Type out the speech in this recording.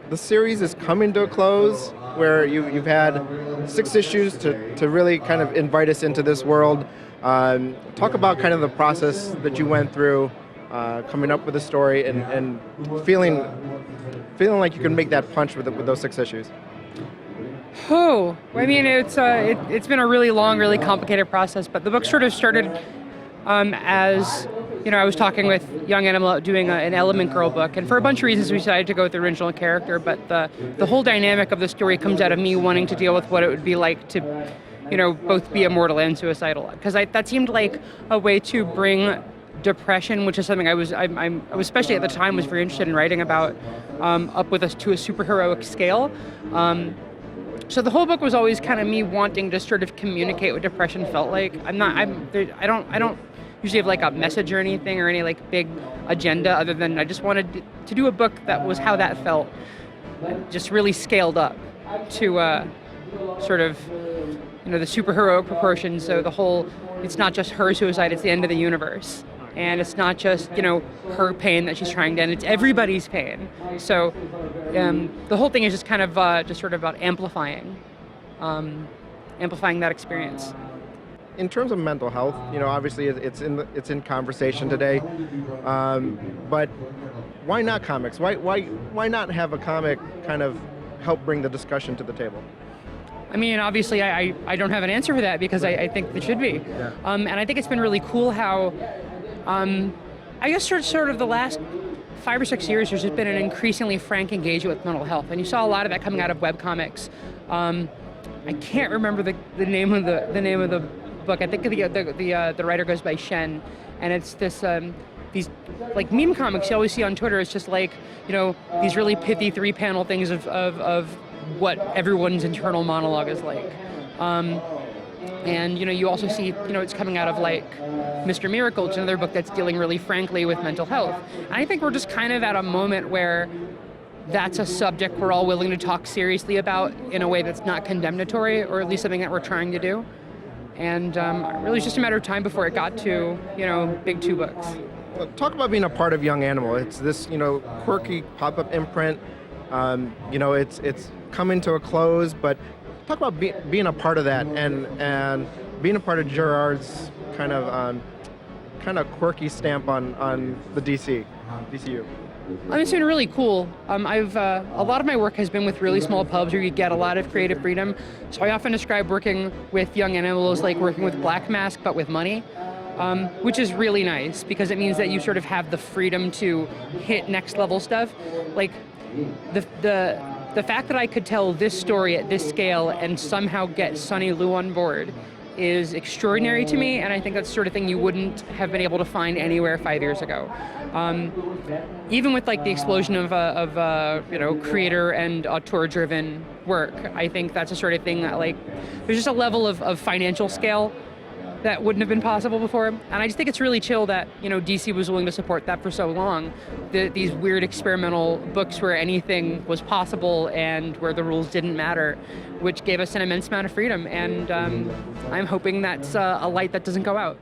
the series is coming to a close, where you've had 6 issues to really kind of invite us into this world. Talk about kind of the process that you went through, coming up with a story and feeling like you can make that punch with those 6 issues. Oh, I mean, it's been a really long, really complicated process, but the book sort of started as, I was talking with Young Animal doing an Element Girl book, and for a bunch of reasons we decided to go with the original character, but the whole dynamic of the story comes out of me wanting to deal with what it would be like to, both be immortal and suicidal, because that seemed like a way to bring depression, which is something I was especially at the time was very interested in writing about, up with us to a superheroic scale. So the whole book was always kind of me wanting to sort of communicate what depression felt like. I don't usually have like a message or anything or any like big agenda, other than I just wanted to do a book that was how that felt, just really scaled up to sort of the superheroic proportions. So the whole, it's not just her suicide, it's the end of the universe. And it's not just, her pain that she's trying to end, it's everybody's pain. So the whole thing is just kind of just sort of about amplifying that experience. In terms of mental health, obviously it's in conversation today, but why not comics? Why not have a comic kind of help bring the discussion to the table? I mean, obviously, I don't have an answer for that, because I think it should be. Yeah. And I think it's been really cool how, I guess sort of the last 5 or 6 years, there's just been an increasingly frank engagement with mental health, and you saw a lot of that coming out of webcomics. I can't remember the name of the book. I think the writer goes by Shen, and it's this these like meme comics you always see on Twitter. It's just like these really pithy 3-panel things of what everyone's internal monologue is like. And you also see it's coming out of like Mr. Miracle, which is another book that's dealing really frankly with mental health. And I think we're just kind of at a moment where that's a subject we're all willing to talk seriously about in a way that's not condemnatory, or at least something that we're trying to do. And really it's just a matter of time before it got to big 2 books. Well, talk about being a part of Young Animal. It's this quirky pop-up imprint. It's coming to a close, but talk about being a part of that and being a part of Gerard's kind of quirky stamp on the DCU. I mean, it's been really cool. A lot of my work has been with really small pubs where you get a lot of creative freedom. So I often describe working with Young Animal as like working with Black Mask, but with money, which is really nice because it means that you sort of have the freedom to hit next level stuff. Like the fact that I could tell this story at this scale and somehow get Sonny Liu on board is extraordinary to me, and I think that's the sort of thing you wouldn't have been able to find anywhere 5 years ago. Even with like the explosion of creator and auteur-driven work, I think that's the sort of thing that like there's just a level of financial scale that wouldn't have been possible before. And I just think it's really chill that DC was willing to support that for so long. These weird experimental books where anything was possible and where the rules didn't matter, which gave us an immense amount of freedom. And I'm hoping that's a light that doesn't go out.